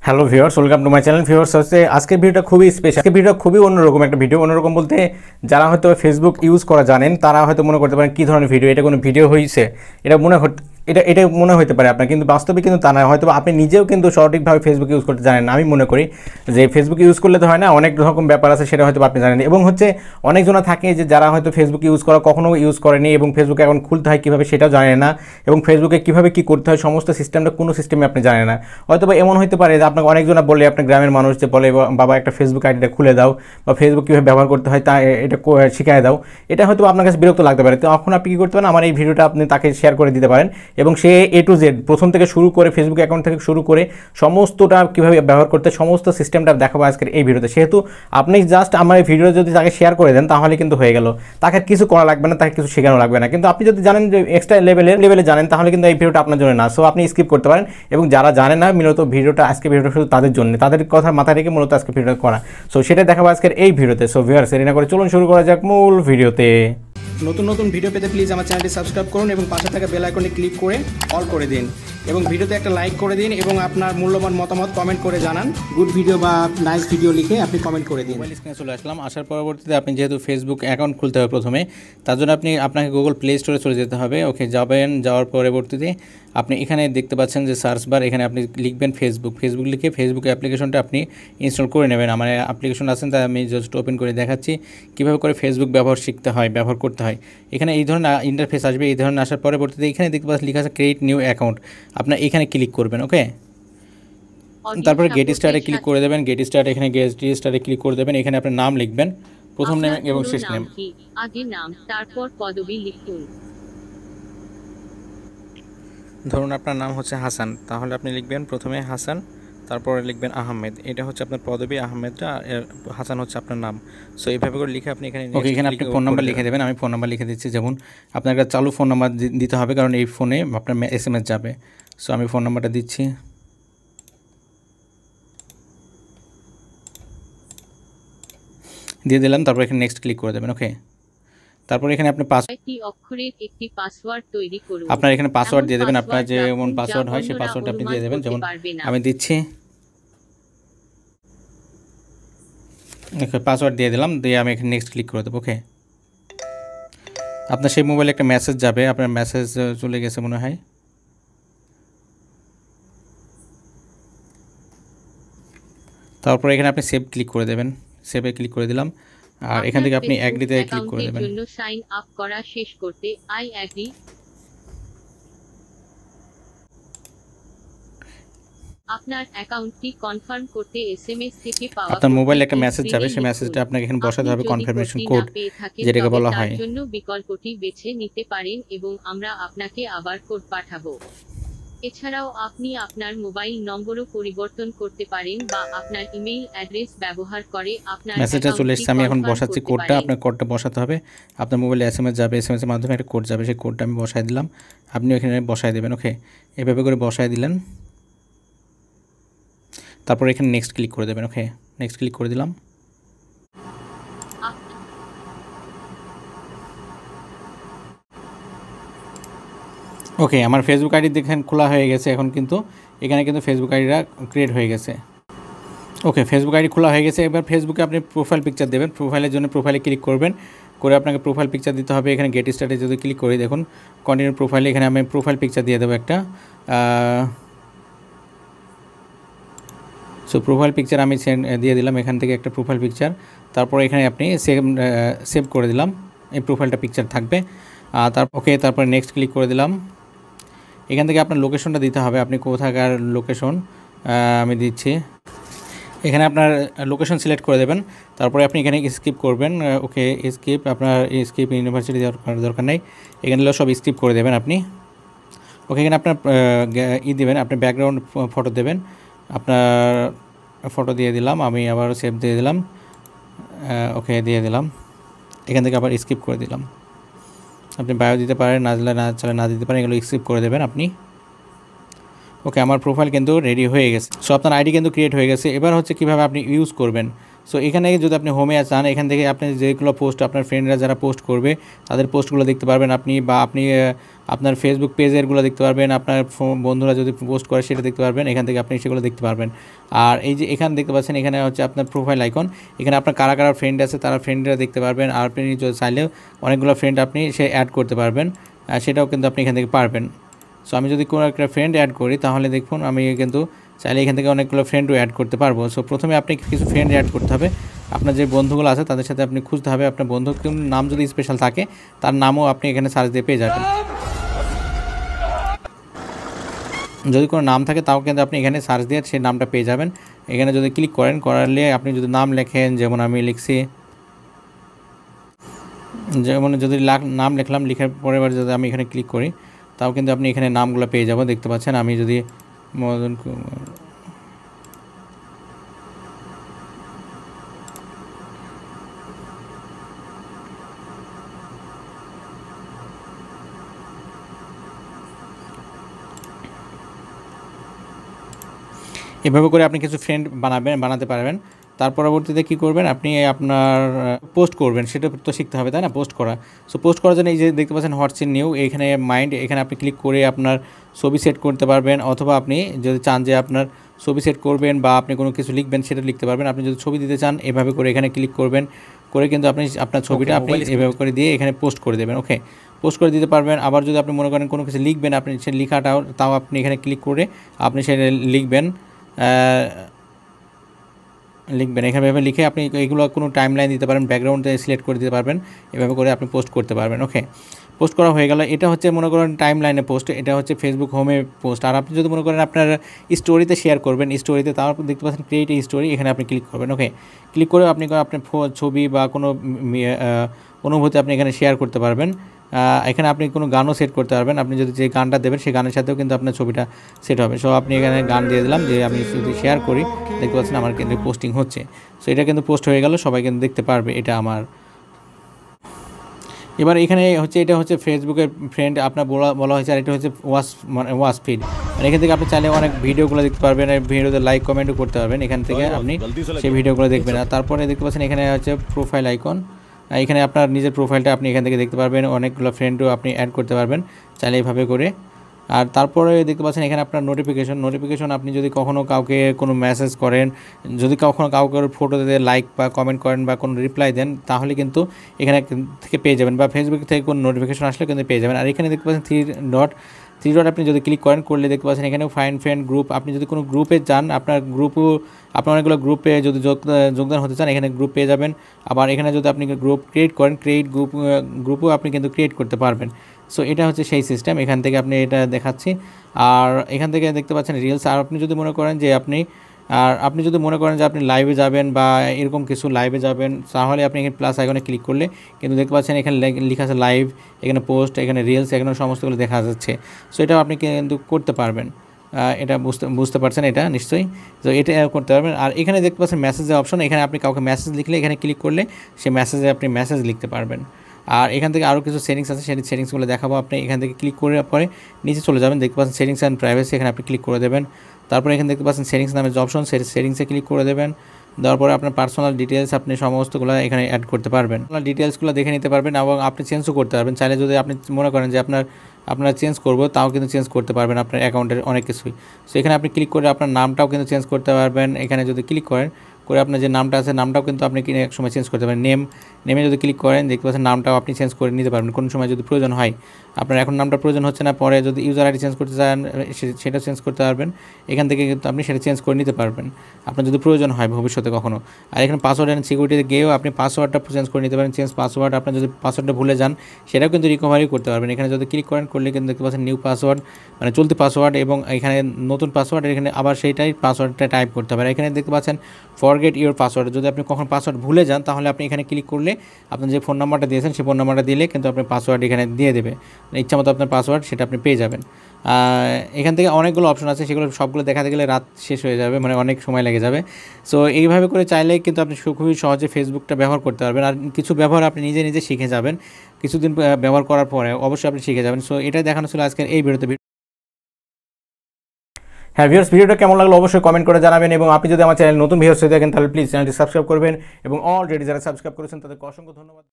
Hello viewers, welcome to my channel. Viewers, হচ্ছে আজকের ভিডিওটা খুবই স্পেশাল। আজকের ভিডিওটা খুবই অন্যরকম একটা ভিডিও। অন্যরকম বলতে যারা হয়তো ফেসবুক ইউজ করা জানেন তারা হয়তো মনে করতে পারেন কী ধরনের ভিডিও, এটা কোনো ভিডিও হয়েছে, এটা এটা মনে হতে পারে আপনার, কিন্তু বাস্তবে কিন্তু তা না। হয়তো আপনি নিজেও কিন্তু সঠিকভাবে ফেসবুক ইউজ করতে জানেন না। আমি মনে করি যে ফেসবুক ইউজ করলে তো হয় না, অনেক রকম ব্যাপার আছে, সেটা হয়তো আপনি জানেন। এবং হচ্ছে অনেকজনা থাকে যে যারা হয়তো ফেসবুক ইউজ করা কখনো ইউজ করেনি এবং ফেসবুক অ্যাকাউন্ট খুলতে হয় কীভাবে সেটাও জানে না, এবং ফেসবুকে কীভাবে কী করতে হয় সমস্ত সিস্টেমটা কোনো সিস্টেমে আপনি জানেন না। হয়তো বা এমন হতে পারে যে আপনাকে অনেকজনা বলে, আপনার গ্রামের মানুষ যে বলে বাবা একটা ফেসবুক আইডিটা খুলে দাও বা ফেসবুক কীভাবে ব্যবহার করতে হয় তা এটা শিখিয়ে দাও। এটা হয়তো আপনার কাছে বিরক্ত লাগতে পারে। তো এখন আপনি কী করতে পারেন, আমার এই ভিডিওটা আপনি তাকে শেয়ার করে দিতে পারেন এবং সে এ টু জেড প্রথম থেকে শুরু করে ফেসবুক অ্যাকাউন্ট থেকে শুরু করে সমস্তটা কীভাবে ব্যবহার করতে সমস্ত সিস্টেমটা দেখাবো আজকের এই ভিডিওতে। সেহেতু আপনি জাস্ট আমার এই ভিডিও যদি তাকে শেয়ার করে দেন তাহলে কিন্তু হয়ে গেল, তাকে কিছু করা লাগবে না, তাকে কিছু শেখানো লাগবে না। কিন্তু আপনি যদি জানেন যে এক্সট্রা লেভেলে জানেন তাহলে কিন্তু এই ভিডিওটা আপনার জন্য না। সো আপনি স্কিপ করতে পারেন। এবং যারা জানে না মূলত ভিডিওটা ভিডিওটা শুধু তাদের জন্য, তাদের কথা মাথায় রেখে মূলত আজকে ভিডিওটা করা। সো সেটা দেখাবো আজকের এই ভিডিওতে। সো ভিউয়ার্স, দেরি না করে চলুন শুরু করা যাক মূল ভিডিওতে। নতুন নতুন ভিডিও পেতে প্লিজ আমার চ্যানেলটি সাবস্ক্রাইব করুন এবং পাশে থাকা বেল আইকনে ক্লিক করে অল করে দিন এবং ভিডিওতে একটা লাইক করে দিন এবং আপনার মূল্যবান মতামত কমেন্ট করে জানান। গুড ভিডিও বা নাইস ভিডিও লিখে আপনি কমেন্ট করে দিন। মোবাইল স্ক্রিনে চলে আসলাম। আসার পরবর্তীতে আপনি যেহেতু ফেসবুক অ্যাকাউন্ট খুলতে হবে প্রথমে, তার জন্য আপনাকে গুগল প্লে স্টোরে চলে যেতে হবে। ওকে, যাওয়ার পরবর্তীতে আপনি এখানে দেখতে পাচ্ছেন যে সার্চ বার, এখানে আপনি লিখবেন ফেসবুক লিখে ফেসবুক অ্যাপ্লিকেশনটা আপনি ইনস্টল করে নেবেন। আমার অ্যাপ্লিকেশন আছেন, তাই আমি জাস্ট ওপেন করে দেখাচ্ছি কীভাবে করে ফেসবুক ব্যবহার করতে হয়। এখানে এই ধরনের ইন্টারফেস আসবে। এই ধরনের আসার পরবর্তীতে এখানে দেখতে পাচ্ছেন লেখা আছে ক্রিয়েট নিউ অ্যাকাউন্ট, আপনার এখানে ক্লিক করবেন। ওকে, তারপরে গেট স্টার্টে ক্লিক করে দেবেন। গেট স্টার্টে ক্লিক করে দেবেন। এখানে আপনার নাম লিখবেন, প্রথম নেম এবং শেষ নেম। আগে নাম, তারপর পদবি লিখুন। ধরুন আপনার নাম হচ্ছে হাসান, তাহলে আপনি লিখবেন প্রথমে হাসান, তারপরে লিখবেন আহমেদ। এটা হচ্ছে আপনার পদবি, আহমেদটা, হাসান হচ্ছে আপনার নাম। সো এইভাবে করে লিখে আপনি এখানে আপনি ফোন নাম্বার লিখে দেবেন। আমি ফোন নাম্বার লিখে দিচ্ছি, যেমন আপনার একটা চালু ফোন নাম্বার দিতে হবে, কারণ এই ফোনে আপনার SMS যাবে। সো আমি ফোন নাম্বারটা দিচ্ছি, দিয়ে দিলাম। তারপর এখানে নেক্সট ক্লিক করে দেবেন। ওকে, তারপর এখানে আপনি অক্ষরের একটি পাসওয়ার্ড তৈরি করুন। আপনার এখানে পাসওয়ার্ড দিয়ে দেবেন। আপনার যেমন পাসওয়ার্ড হয় সেই পাসওয়ার্ডটা আপনি দিয়ে দেবেন। যেমন আমি দিচ্ছি, ওকে, পাসওয়ার্ড দিয়ে দিলাম, দিয়ে আমি এখানে নেক্সট ক্লিক করে দেবো। ওকে, আপনার সেই মোবাইলে একটা মেসেজ যাবে, আপনার মেসেজ চলে গেছে মনে হয়। তারপর এখানে আপনি সেভ ক্লিক করে দেবেন। সেভে ক্লিক করে দিলাম, আর এখান থেকে আপনি অ্যাগ্রিতে ক্লিক করে দেবেন। জন্য সাইন আপ করা শেষ করতে আই অ্যাগ্রি। আপনার অ্যাকাউন্টটি কনফার্ম করতে SMS থেকে পাওয়া আপনার মোবাইলে একটা মেসেজ যাবে, সেই মেসেজটা আপনাকে এখানে বসাতে হবে, কনফার্মেশন কোড যেটাকে বলা হয়। তার জন্য বিকল্পটি বেছে নিতে পারেন এবং আমরা আপনাকে আবার কোড পাঠাবো। এছাড়াও আপনি আপনার মোবাইল নম্বরও পরিবর্তন করতে পারেন বা আপনার ইমেইল অ্যাড্রেস ব্যবহার করে আপনার মেসেজটা চলে এসেছে। আমি এখন বসাচ্ছি কোডটা। আপনার কোডটা বসাতে হবে। আপনার মোবাইলে SMS যাবে, SMS এর মাধ্যমে একটা কোড যাবে, সেই কোডটা আমি বসাই দিলাম, আপনি এখানে বসাই দেবেন। ওকে, এভাবে করে বসাই দিলেন। তারপর এখানে নেক্সট ক্লিক করে দেবেন। ওকে, নেক্সট ক্লিক করে দিলাম। ওকে, আমার ফেসবুক আইডি দেখেন খোলা হয়ে গেছে। এখন কিন্তু এখানে কিন্তু ফেসবুক আইডিটা ক্রিয়েট হয়ে গেছে। ওকে, ফেসবুক আইডি খোলা হয়ে গেছে। এবার ফেসবুকে আপনি প্রোফাইল পিকচার দেবেন। প্রোফাইলের জন্য প্রোফাইলে ক্লিক করবেন, করে আপনাকে প্রোফাইল পিকচার দিতে হবে। এখানে গেট স্টার্টে যদি ক্লিক করি, দেখুন কন্টিনিউ প্রোফাইলে এখানে আমি প্রোফাইল পিকচার দিয়ে দেবো একটা। সো প্রোফাইল পিকচার আমি দিয়ে দিলাম এখান থেকে একটা প্রোফাইল পিকচার। তারপর এখানে আপনি সেভ করে দিলাম, এই প্রোফাইলটা পিকচার থাকবে। তারপরে নেক্সট ক্লিক করে দিলাম। এখান থেকে আপনার লোকেশনটা দিতে হবে, আপনি কোথাকার লোকেশন আমি দিচ্ছি। এখানে আপনার লোকেশন সিলেক্ট করে দেবেন। তারপরে আপনি এখানে স্কিপ করবেন। ওকে, আপনার স্কিপ ইউনিভার্সিটি দরকার নেই, এখানে সব স্কিপ করে দেবেন আপনি। ওকে, এখানে আপনার দেবেন, আপনি ব্যাকগ্রাউন্ড ফটো দেবেন। আপনার ফটো দিয়ে দিলাম, আমি আবার সেভ দিয়ে দিলাম। ওকে, দিয়ে দিলাম। এখান থেকে আবার স্কিপ করে দিলাম। আপনি বায়ো দিতে পারেন, না দিতে পারেন, এগুলো স্কিপ করে দেবেন আপনি। ওকে, আমার প্রোফাইল কিন্তু রেডি হয়ে গেছে। সো আপনার আইডি কিন্তু ক্রিয়েট হয়ে গেছে। এবার হচ্ছে কীভাবে আপনি ইউজ করবেন। সো এখানে যদি আপনি হোমে চান, এখান থেকে আপনি যেগুলো পোস্ট আপনার ফ্রেন্ডরা যারা পোস্ট করবে তাদের পোস্টগুলো দেখতে পারবেন আপনি, বা আপনি আপনার ফেসবুক পেজেরগুলো দেখতে পারবেন, আপনার বন্ধুরা যদি পোস্ট করে সেটা দেখতে পারবেন, এখান থেকে আপনি সেগুলো দেখতে পারবেন। আর এই যে এখানে দেখতে পাচ্ছেন, এখানে হচ্ছে আপনার প্রোফাইল আইকন, এখানে আপনার কারা কারা ফ্রেন্ড আছে তারা ফ্রেন্ডরা দেখতে পারবেন। আর আপনি চাইলেও অনেকগুলো ফ্রেন্ড আপনি সে অ্যাড করতে পারবেন, সেটাও কিন্তু আপনি এখান থেকে পারবেন। সো আমি যদি কোনো একটা ফ্রেন্ড অ্যাড করি তাহলে দেখুন আমি কিন্তু চাইলে এখান থেকে অনেকগুলো ফ্রেন্ডও অ্যাড করতে পারবো। সো প্রথমে আপনি কিছু ফ্রেন্ড অ্যাড করতে হবে, আপনার যে বন্ধুগুলো আছে তাদের সাথে আপনি খুঁজতে হবে, আপনার বন্ধুর নাম যদি স্পেশাল থাকে তার নামও আপনি এখানে সার্চ দিয়ে পেয়ে যাবেন। যদি কোনো নাম থাকে তাও কিন্তু আপনি এখানে সার্চ দিয়ে সেই নামটা পেয়ে যাবেন। এখানে যদি ক্লিক করেন, করালে আপনি যদি নাম লেখেন, যেমন আমি লিখছি, যেমন যদি নাম লিখলাম, লিখার পরের বার যদি আমি এখানে ক্লিক করি তাও কিন্তু আপনি এখানে নামগুলো পেয়ে যাবো। দেখতে পাচ্ছেন আমি যদি মদন কুমার, এভাবে করে আপনি কিছু ফ্রেন্ড বানাতে পারবেন। তার পরবর্তীতে কী করবেন, আপনি আপনার পোস্ট করবেন, সেটা তো শিখতে হবে, তাই না, পোস্ট করা। সো পোস্ট করার জন্য এই যে দেখতে পাচ্ছেন হোয়াটস ইন নিউ, এখানে মাইন্ড, এখানে আপনি ক্লিক করে আপনার ছবি সেট করতে পারবেন, অথবা আপনি যদি চান যে আপনার ছবি সেট করবেন বা আপনি কোনো কিছু লিখবেন সেটা লিখতে পারবেন। আপনি যদি ছবি দিতে চান এভাবে করে এখানে ক্লিক করবেন, করে কিন্তু আপনি আপনার ছবিটা আপনি এভাবে করে দিয়ে এখানে পোস্ট করে দেবেন। ওকে, পোস্ট করে দিতে পারবেন। আবার যদি আপনি মনে করেন কোনো কিছু লিখবেন, আপনি সে লেখাটাও তাও আপনি এখানে ক্লিক করে আপনি সেটা লিখবেন, এখানে এভাবে লিখে আপনি এগুলো কোনো টাইম লাইন দিতে পারেন, ব্যাকগ্রাউন্ডে সিলেক্ট করে দিতে পারবেন, এভাবে করে আপনি পোস্ট করতে পারবেন। ওকে, পোস্ট করা হয়ে গেল। এটা হচ্ছে মনে করেন টাইম লাইনে পোস্ট, এটা হচ্ছে ফেসবুক হোমে পোস্ট। আর আপনি যদি মনে করেন আপনার স্টোরিতে শেয়ার করবেন, স্টোরিতে তাও দেখতে পাচ্ছেন ক্রিয়েট এ স্টোরি, এখানে আপনি ক্লিক করবেন। ওকে, ক্লিক করে আপনি আপনার ছবি বা কোনো অনুভূতি আপনি এখানে শেয়ার করতে পারবেন। এখানে আপনি কোনো গানও সেট করতে পারবেন, আপনি যদি যে গানটা দেবেন সেই গানের সাথেও কিন্তু আপনার ছবিটা সেট হবে। সো আপনি এখানে গান দিয়ে দিলাম, যে আমি যদি শেয়ার করি দেখতে পাচ্ছেন আমার কিন্তু পোস্টিং হচ্ছে। সো এটা কিন্তু পোস্ট হয়ে গেল, সবাই কিন্তু দেখতে পারবে এটা আমার। এবার এখানে হচ্ছে এটা হচ্ছে ফেসবুকের ফ্রেন্ড আপনার বলা হয়েছে, আর এটা হচ্ছে ওয়াচ ফিড। মানে এখান থেকে আপনি চাইলে অনেক ভিডিওগুলো দেখতে পারবেন, আর ভিডিওতে লাইক কমেন্টও করতে পারবেন, এখান থেকে আপনি সেই ভিডিওগুলো দেখবেন। আর তারপরে দেখতে পাচ্ছেন এখানে হচ্ছে প্রোফাইল আইকন, এখানে আপনার নিজের প্রোফাইলটা আপনি এখান থেকে দেখতে পারবেন, অনেকগুলো ফ্রেন্ডও আপনি অ্যাড করতে পারবেন চাইলে এইভাবে করে। আর তারপরে দেখতে পাচ্ছেন এখানে আপনার নোটিফিকেশন, আপনি যদি কখনও কাউকে কোনো মেসেজ করেন, যদি কখনও কাউকে ফটোতে লাইক বা কমেন্ট করেন বা কোনো রিপ্লাই দেন, তাহলে কিন্তু এখানে থেকে পেয়ে যাবেন, বা ফেসবুক থেকে কোনো নোটিফিকেশন আসলে কিন্তু পেয়ে যাবেন। আর এখানে দেখতে পাচ্ছেন থ্রি ডট আপনি যদি ক্লিক করলে দেখতে পাচ্ছেন এখানেও ফাইন্ড ফ্রেন্ড গ্রুপ। আপনি যদি কোনো গ্রুপে যান, আপনার অনেকগুলো গ্রুপে যদি যোগদান হতে চান, এখানে গ্রুপ পেয়ে যাবেন। আবার এখানে যদি আপনি গ্রুপ ক্রিয়েট করেন, গ্রুপও আপনি কিন্তু ক্রিয়েট করতে পারবেন। সো এটা হচ্ছে সেই সিস্টেম, এখান থেকে আপনি এটা দেখাচ্ছি। আর এখান থেকে দেখতে পাচ্ছেন রিলস। আর আপনি যদি মনে করেন যে আপনি লাইভে যাবেন বা এরকম কিছু লাইভে যাবেন, তাহলে আপনি এখানে প্লাস আইকনে ক্লিক করলে কিন্তু দেখতে পাচ্ছেন এখানে লেখা আছে লাইভ, এখানে পোস্ট, এখানে রিলস, এখানে সমস্তগুলো দেখা যাচ্ছে। সো এটাও আপনি কিন্তু করতে পারবেন। এটা বুঝতে পারছেন এটা নিশ্চয়ই। তো এটা করতে পারবেন। আর এখানে দেখতে পাচ্ছেন মেসেজের অপশন, এখানে আপনি কাউকে মেসেজ লিখলে এখানে ক্লিক করলে সেই মেসেজে আপনি মেসেজ লিখতে পারবেন। আর এখান থেকে আরও কিছু সেটিংস আছে, সেই সেটিংসগুলো দেখাবো। আপনি এখান থেকে ক্লিক করে পরে নিচে চলে যাবেন, দেখতে পাচ্ছেন সেটিংস অ্যান্ড প্রাইভেসি, এখানে আপনি ক্লিক করে দেবেন। তারপরে এখানে দেখতে পাচ্ছেন সেটিংস নামে যে অপশন, সেটিংসে ক্লিক করে দেবেন। দেওয়ার পরে আপনার পার্সোনাল ডিটেলস আপনি সমস্তগুলো এখানে অ্যাড করতে পারবেন, ডিটেলসগুলো দেখে নিতে পারবেন, এবং আপনি চেঞ্জও করতে পারবেন চাইলে। যদি আপনি মনে করেন যে আপনার চেঞ্জ করবো, তাও কিন্তু চেঞ্জ করতে পারবেন আপনার অ্যাকাউন্টের অনেক কিছুই। সো এখানে আপনি ক্লিক করে আপনার নামটাও কিন্তু চেঞ্জ করতে পারবেন। এখানে যদি ক্লিক করেন করে আপনার যে নামটা আছে, নামটাও কিন্তু আপনি এক সময় চেঞ্জ করতে পারেন। নেমে যদি ক্লিক করেন দেখতে পাচ্ছেন নামটাও আপনি চেঞ্জ করে নিতে পারবেন কোনো সময় যদি প্রয়োজন হয়। আপনার এখন নামটা প্রয়োজন হচ্ছে না, পরে যদি ইউজার আইডি চেঞ্জ করতে চান সেটা চেঞ্জ করতে পারবেন, এখান থেকে কিন্তু আপনি সেটা চেঞ্জ করে নিতে পারবেন আপনার যদি প্রয়োজন হয় ভবিষ্যতে কখনো। আর এখানে পাসওয়ার্ড অ্যান্ড সিকিউরিটিতে গিয়েও আপনি পাসওয়ার্ডটা চেঞ্জ করে নিতে পারেন। চেঞ্জ পাসওয়ার্ড, আপনার যদি পাসওয়ার্ডটা ভুলে যান সেটাও কিন্তু রিকভারি করতে পারবেন। এখানে যদি ক্লিক করলে কিন্তু দেখতে পাচ্ছেন নিউ পাসওয়ার্ড, মানে চলতি পাসওয়ার্ড, এবং এখানে নতুন পাসওয়ার্ড, এখানে আবার সেইটাই পাসওয়ার্ডটা টাইপ করতে হবে। এখানে দেখতে পাচ্ছেন ফরগেট ইউর পাসওয়ার্ড, যদি আপনি কখন পাসওয়ার্ড ভুলে যান তাহলে আপনি এখানে ক্লিক করলে আপনার যে ফোন নাম্বারটা দিয়েছেন সেই ফোন নাম্বারটা দিলে কিন্তু আপনি পাসওয়ার্ড এখানে দিয়ে দেবে, ইচ্ছামতো আপনার পাসওয়ার্ড সেটা আপনি পেয়ে যাবেন। এখান থেকে অনেকগুলো অপশন আছে, সেগুলো সবগুলো দেখাতে গেলে রাত শেষ হয়ে যাবে, মানে অনেক সময় লেগে যাবে। সো এইভাবে করে চাইলে কিন্তু আপনি খুবই সহজে ফেসবুকটা ব্যবহার করতে পারবেন। আর কিছু ব্যবহার আপনি নিজে শিখে যাবেন, কিছুদিন ব্যবহার করার পরে অবশ্যই আপনি শিখে যাবেন। সো এটাই দেখানো ছিল আজকের এই ভিডিওতে। হ্যাঁ ভিউয়ার্স, ভিডিওটা কেমন লাগলো অবশ্যই কমেন্ট করে জানাবেন, এবং আপনি যদি আমার চ্যানেল নতুন ভিউয়ার্স হয়ে থাকেন তাহলে প্লিজ চ্যানেলটি সাবস্ক্রাইব করবেন, এবং অলরেডি যারা সাবস্ক্রাইব করেছেন তাদেরকে অসংখ্য ধন্যবাদ।